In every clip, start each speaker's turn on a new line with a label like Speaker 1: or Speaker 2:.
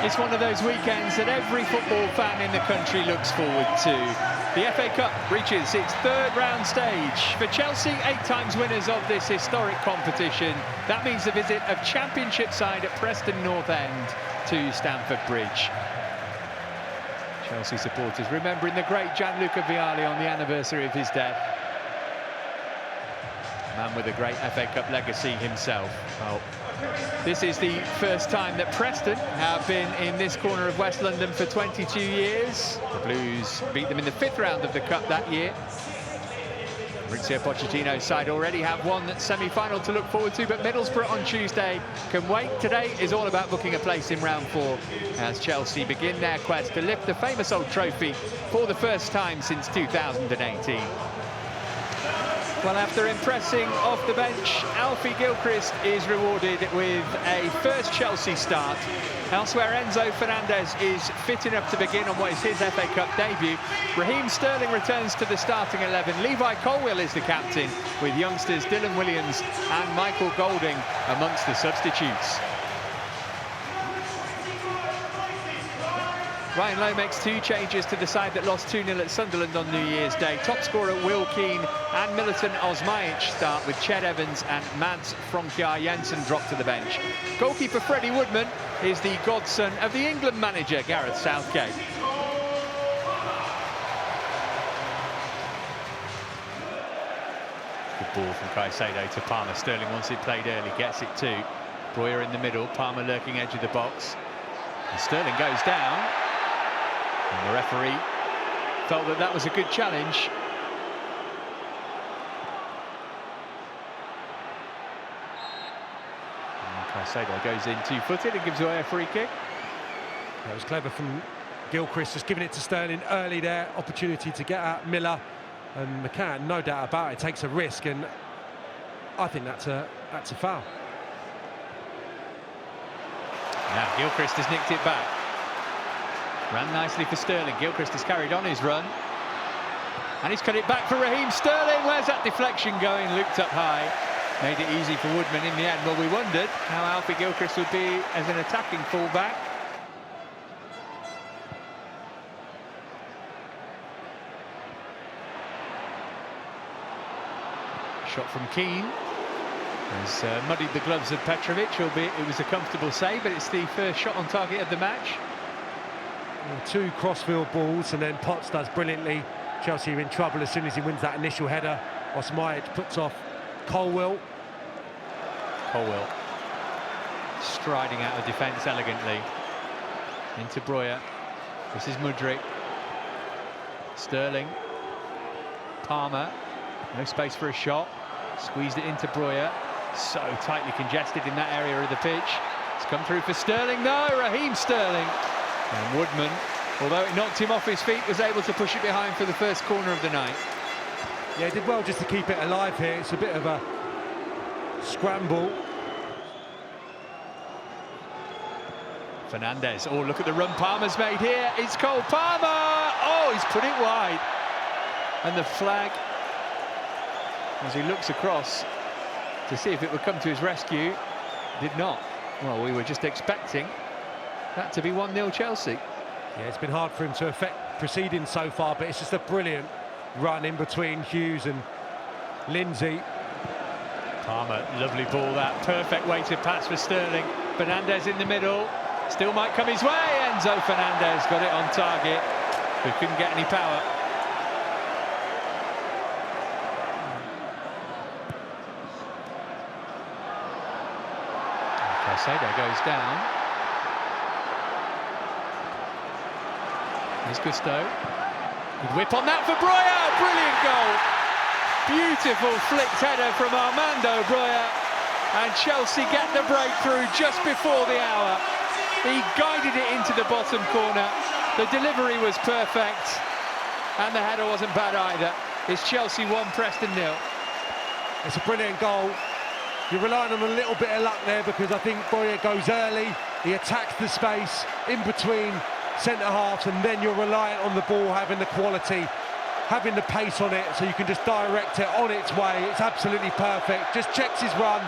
Speaker 1: It's one of those weekends that every football fan in the country looks forward to. The FA Cup reaches its third round stage. For Chelsea, 8 times winners of this historic competition, that means the visit of Championship side at Preston North End to Stamford Bridge. Chelsea supporters remembering the great Gianluca Vialli on the anniversary of his death. A man with a great FA Cup legacy himself. Well, this is the first time that Preston have been in this corner of West London for 22 years. The Blues beat them in the 5th round of the Cup that year. Mauricio Pochettino's side already have one semi-final to look forward to, but Middlesbrough on Tuesday can wait. Today is all about booking a place in round 4 as Chelsea begin their quest to lift the famous old trophy for the first time since 2018. Well, after impressing off the bench, Alfie Gilchrist is rewarded with a first Chelsea start. Elsewhere, Enzo Fernandez is fit enough to begin on what is his FA Cup debut. Raheem Sterling returns to the starting 11. Levi Colwill is the captain, with youngsters Dylan Williams and Michael Golding amongst the substitutes. Ryan Lowe makes 2 changes to the side that lost 2-0 at Sunderland on New Year's Day. Top scorer Will Keane and Militon Osmajic start with Ched Evans and Mads Fronkjaer Jensen drop to the bench. Goalkeeper Freddie Woodman is the godson of the England manager Gareth Southgate. Good ball from Caicedo to Palmer. Sterling wants it played early, gets it too. Broja in the middle, Palmer lurking edge of the box. And Sterling goes down. And the referee felt that that was a good challenge. And Caicedo goes in 2-footed and gives away a free kick.
Speaker 2: That was clever from Gilchrist, just giving it to Sterling early there. Opportunity to get at Miller. And McCann, no doubt about it, takes a risk, and I think that's a foul.
Speaker 1: Now Gilchrist has nicked it back. Ran nicely for Sterling. Gilchrist has carried on his run. And he's cut it back for Raheem Sterling. Where's that deflection going? Looked up high. Made it easy for Woodman in the end. Well, we wondered how Alfie Gilchrist would be as an attacking fullback. Shot from Keane. Has muddied the gloves of Petrovic, albeit it was a comfortable save, but it's the first shot on target of the match.
Speaker 2: 2 crossfield balls, and then Potts does brilliantly. Chelsea are in trouble as soon as he wins that initial header. Osmajic puts off Colwill.
Speaker 1: Colwill striding out of defence elegantly. Into Broja. This is Mudryk. Sterling. Palmer. No space for a shot. Squeezed it into Broja. So tightly congested in that area of the pitch. It's come through for Sterling. No, Raheem Sterling. And Woodman, although it knocked him off his feet, was able to push it behind for the first corner of the night.
Speaker 2: Yeah, he did well just to keep it alive here. It's a bit of a scramble.
Speaker 1: Fernandez. Oh, look at the run Palmer's made here. It's Cole Palmer. Oh, he's put it wide. And the flag, as he looks across to see if it would come to his rescue, did not. Well, we were just expecting that to be 1-0 Chelsea.
Speaker 2: Yeah, it's been hard for him to affect proceedings so far, but it's just a brilliant run in between Hughes and Lindsay.
Speaker 1: Palmer, lovely ball that. Perfect weighted pass for Sterling. Fernandez in the middle. Still might come his way. Enzo Fernandez got it on target, but couldn't get any power. Caicedo goes down. Here's Gusto. Good whip on that for Broja. Brilliant goal. Beautiful flicked header from Armando Broja. And Chelsea get the breakthrough just before the hour. He guided it into the bottom corner. The delivery was perfect. And the header wasn't bad either. It's Chelsea 1, Preston 0.
Speaker 2: It's a brilliant goal. You're relying on a little bit of luck there, because I think Broja goes early. He attacks the space in between centre-halves, and then you're reliant on the ball having the quality, having the pace on it, so you can just direct it on its way. It's absolutely perfect. Just checks his run,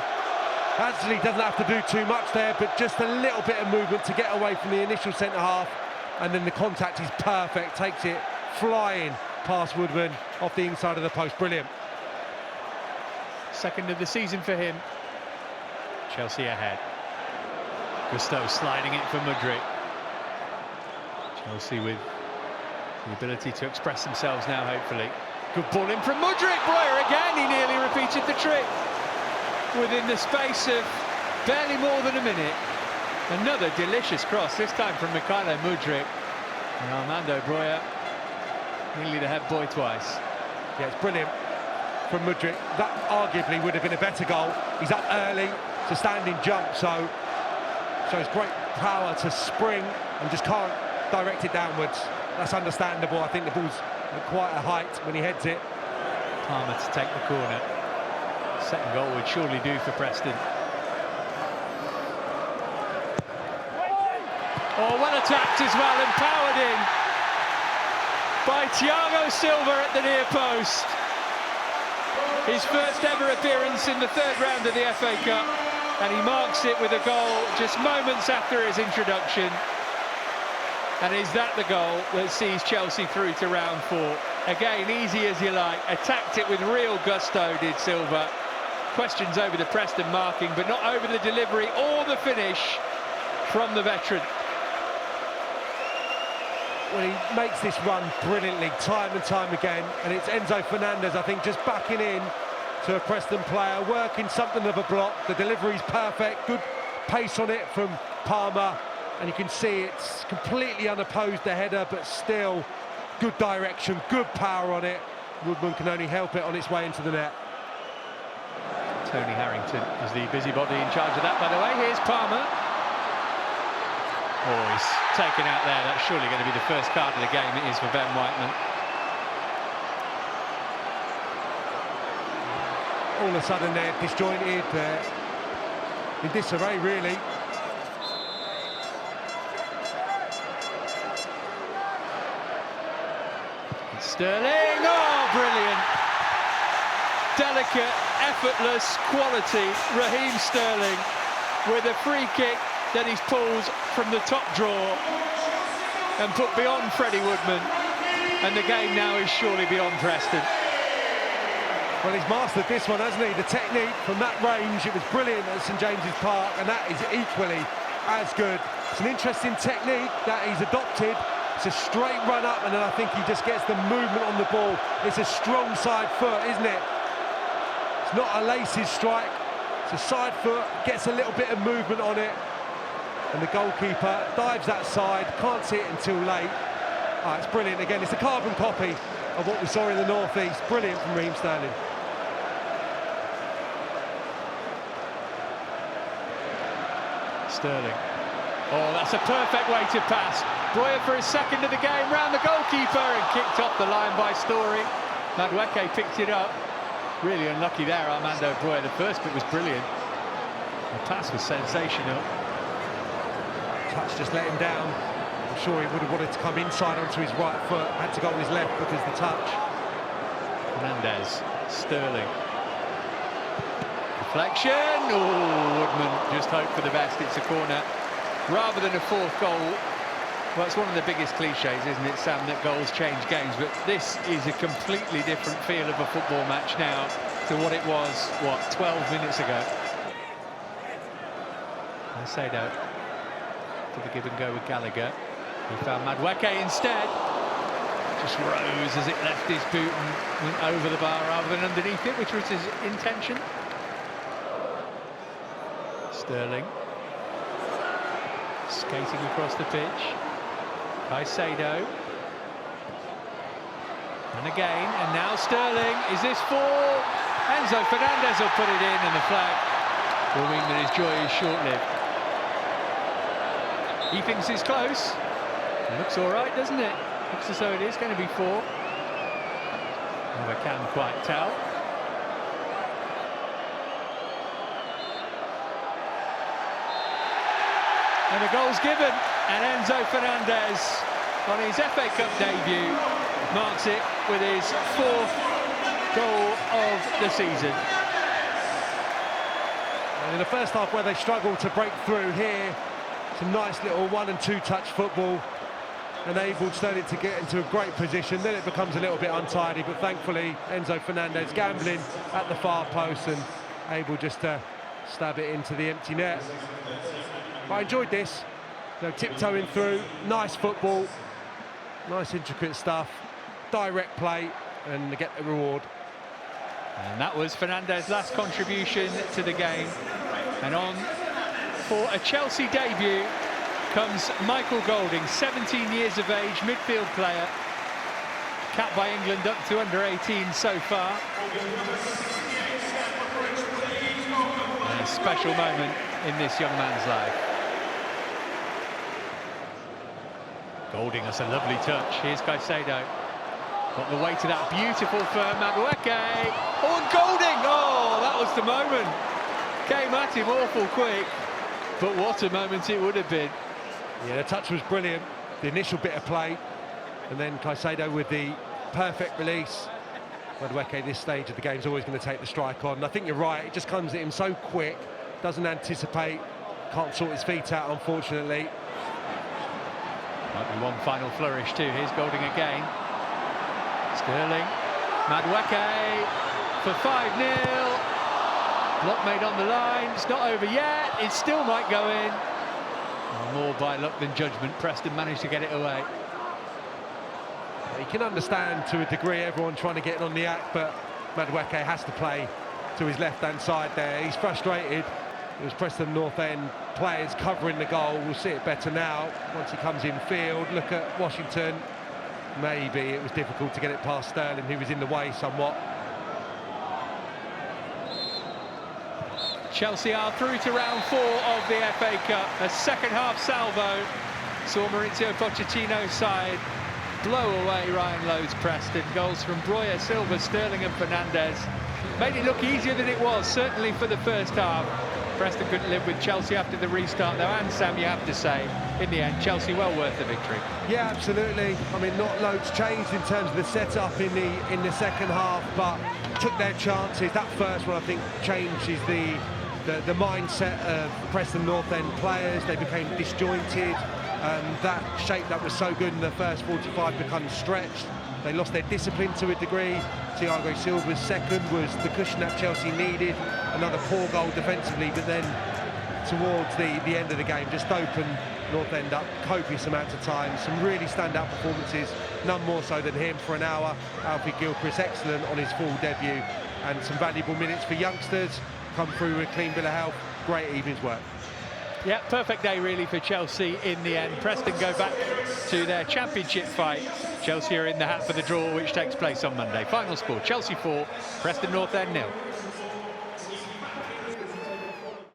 Speaker 2: Actually doesn't have to do too much there, but just a little bit of movement to get away from the initial centre-half, and then the contact is perfect, takes it flying past Woodman off the inside of the post. Brilliant.
Speaker 1: Second of the season for him. Chelsea ahead. Gusto sliding it for Mudryk. Chelsea with the ability to express themselves now, hopefully. Good ball in from Mudryk. Broja again, he nearly repeated the trick within the space of barely more than a minute. Another delicious cross, this time from Mykhailo Mudryk. And Armando Broja, nearly the head boy twice.
Speaker 2: Yeah, it's brilliant from Mudryk. That arguably would have been a better goal. He's up early, it's a standing jump, so it's great power to spring and just can't direct it downwards. That's understandable. I think the ball's at quite a height when he heads it.
Speaker 1: Palmer to take the corner. Second goal would surely do for Preston. Oh, well attacked as well, and powered in by Thiago Silva at the near post. His first ever appearance in the third round of the FA Cup, and he marks it with a goal just moments after his introduction. And is that the goal that sees Chelsea through to round 4? Again, easy as you like, attacked it with real gusto, did Silva. Questions over the Preston marking, but not over the delivery or the finish from the veteran.
Speaker 2: Well, he makes this run brilliantly, time and time again, and it's Enzo Fernandez, I think, just backing in to a Preston player, working something of a block. The delivery's perfect, good pace on it from Palmer, and you can see it's completely unopposed, the header, but still good direction, good power on it. Woodman can only help it on its way into the net.
Speaker 1: Tony Harrington is the busybody in charge of that, by the way. Here's Palmer. Oh, he's taken out there. That's surely going to be the first card of the game. It is for Ben Whiteman.
Speaker 2: All of a sudden they're disjointed, in disarray, really.
Speaker 1: Sterling, oh, brilliant. Delicate, effortless quality. Raheem Sterling with a free kick that he's pulled from the top drawer and put beyond Freddie Woodman. And the game now is surely beyond Preston.
Speaker 2: Well, he's mastered this one, hasn't he? The technique from that range, it was brilliant at St James's Park, and that is equally as good. It's an interesting technique that he's adopted. It's a straight run up, and then I think he just gets the movement on the ball. It's a strong side foot, isn't it? It's not a laces strike. It's a side foot, gets a little bit of movement on it, and the goalkeeper dives that side, can't see it until late. Oh, it's brilliant again. It's a carbon copy of what we saw in the North East. Brilliant from Raheem Sterling.
Speaker 1: Sterling. Oh, that's a perfect way to pass. Broja for his second of the game, round the goalkeeper and kicked off the line by Story. Madueke picked it up. Really unlucky there, Armando Broja. The first bit was brilliant. The pass was sensational.
Speaker 2: Touch just let him down. I'm sure he would have wanted to come inside onto his right foot. Had to go on his left because the touch.
Speaker 1: Fernandez, Sterling. Deflection. Oh, Woodman just hoped for the best. It's a corner. Rather than a fourth goal. Well, it's one of the biggest cliches, isn't it, Sam, that goals change games, but this is a completely different feel of a football match now to what it was, what, 12 minutes ago. Caicedo to the give and go with Gallagher. He found Madueke instead. Just rose as it left his boot and went over the bar rather than underneath it, which was his intention. Sterling. Skating across the pitch. Caicedo. And again, and now Sterling. Is this for Enzo? Fernandez will put it in, and the flag will mean that his joy is short-lived. He thinks it's close. It looks all right, doesn't it? Looks as though it is going to be 4. Never can quite tell. And the goal's given, and Enzo Fernandez, on his FA Cup debut, marks it with his 4th goal of the season.
Speaker 2: And In the first half where they struggled to break through here, some nice little 1- and 2-touch football enabled Sterling to get into a great position. Then it becomes a little bit untidy, but thankfully Enzo Fernandez gambling at the far post and able just to stab it into the empty net. But I enjoyed this, you know, tiptoeing through, nice football, nice intricate stuff, direct play, and they get the reward.
Speaker 1: And that was Fernandez's last contribution to the game. And on for a Chelsea debut comes Michael Golding, 17 years of age, midfield player, capped by England up to under 18 so far. And a special moment in this young man's life. Golding, that's a lovely touch. Here's Caicedo. Got the weight of that beautiful firm Madueke. Oh, and Golding! Oh, that was the moment. Came at him awful quick. But what a moment it would have been.
Speaker 2: Yeah, the touch was brilliant. The initial bit of play, and then Caicedo with the perfect release. Madueke at this stage of the game is always going to take the strike on. And I think you're right, it just comes at him so quick, doesn't anticipate, can't sort his feet out, unfortunately.
Speaker 1: Might be one final flourish too. Here's Golding again. Sterling, Madueke for 5-0. Block made on the line, it's not over yet, it still might go in. More by luck than judgment, Preston managed to get it away.
Speaker 2: You can understand to a degree everyone trying to get on the act, but Madueke has to play to his left-hand side there. He's frustrated. It was Preston North End players covering the goal. We'll see it better now once he comes in field. Look at Washington. Maybe it was difficult to get it past Sterling, who was in the way somewhat.
Speaker 1: Chelsea are through to round 4 of the FA Cup. A second-half salvo saw Maurizio Pochettino's side blow away Ryan Lowe's Preston. Goals from Broja, Silva, Sterling and Fernandez made it look easier than it was, certainly for the first half. Preston couldn't live with Chelsea after the restart though, and Sam, you have to say, in the end, Chelsea well worth the victory.
Speaker 2: Yeah, absolutely. I mean, not loads changed in terms of the setup in the second half, but took their chances. That first one, I think, changes the mindset of Preston North End players. They became disjointed. That shape that was so good in the first 45 becomes stretched. They lost their discipline to a degree. Thiago Silva's second was the cushion that Chelsea needed. Another poor goal defensively, but then towards the end of the game just opened North End up copious amounts of time. Some really standout performances, none more so than him for an hour. Alfie Gilchrist excellent on his full debut, and some valuable minutes for youngsters. Come through with a clean bill of health. Great evening's work.
Speaker 1: Yeah, perfect day really for Chelsea in the end. Preston go back to their championship fight. Chelsea are in the hat for the draw, which takes place on Monday. Final score, Chelsea 4, Preston North End 0.